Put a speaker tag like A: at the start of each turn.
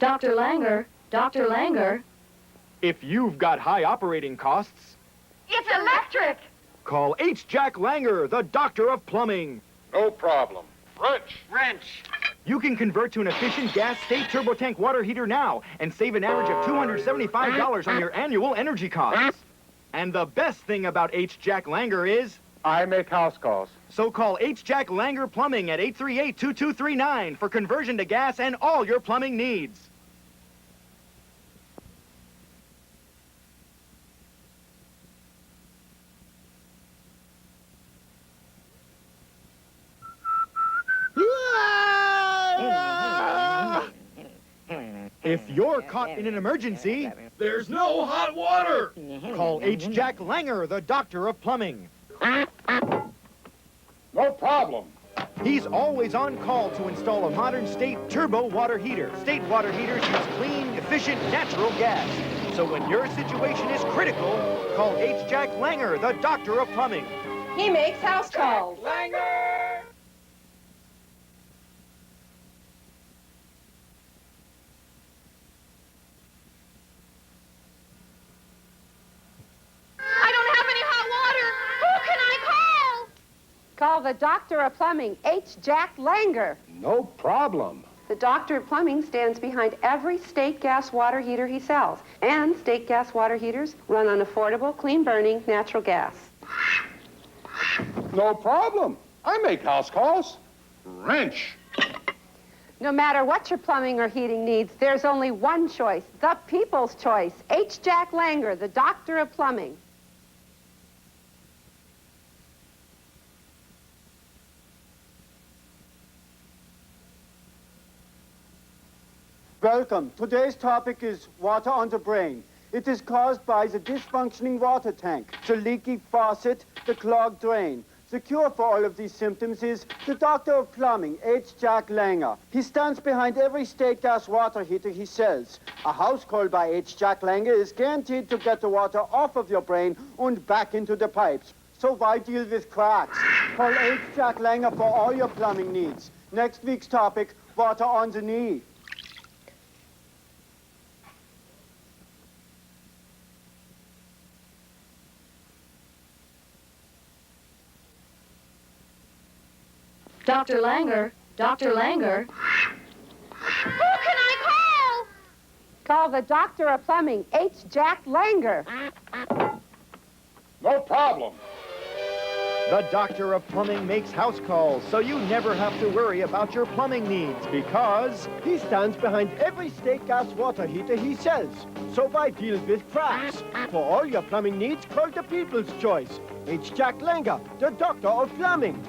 A: Dr. Langer, Dr. Langer.
B: If you've got high operating costs,
C: It's electric!
B: call H. Jack Langer, the doctor of plumbing.
D: No problem.
C: Wrench!
B: You can convert to an efficient gas state turbo tank water heater now and save an average of $275 on your annual energy costs. And the best thing about H. Jack Langer is,
D: I make house calls.
B: so call H. Jack Langer Plumbing at 838-2239 for conversion to gas and all your plumbing needs. If you're caught in an emergency,
D: There's no hot water!
B: call H. Jack Langer, the doctor of plumbing.
D: No problem.
B: He's always on call to install a modern state turbo water heater. State water heaters use clean, efficient, natural gas. So when your situation is critical, call H. Jack Langer, the doctor of plumbing.
A: He makes house calls.
C: I don't have any hot water! Who can I call?
E: Call the Doctor of Plumbing, H. Jack Langer.
D: No problem.
E: The Doctor of Plumbing stands behind every state gas water heater he sells. And state gas water heaters run on affordable, clean-burning natural gas.
D: No problem. I make house calls. Wrench.
E: No matter what your plumbing or heating needs, there's only one choice, the people's choice. H. Jack Langer, the Doctor of Plumbing.
F: Welcome. Today's topic is water on the brain. It is caused by the dysfunctioning water tank, the leaky faucet, the clogged drain. The cure for all of these symptoms is the Doctor of Plumbing, H. Jack Langer. He stands behind every state gas water heater he sells. A house call by H. Jack Langer is guaranteed to get the water off of your brain and back into the pipes. So why deal with cracks? Call H. Jack Langer for all your plumbing needs. Next week's topic, water on the knee.
A: Dr. Langer, Dr. Langer.
C: Who can I call?
E: Call the Doctor of Plumbing, H. Jack Langer.
D: No problem.
B: The doctor of plumbing makes house calls, so you never have to worry about your plumbing needs because
F: He stands behind every state gas water heater he sells. So why deal with cracks? For all your plumbing needs, call the people's choice. H. Jack Langer, the Doctor of Plumbing.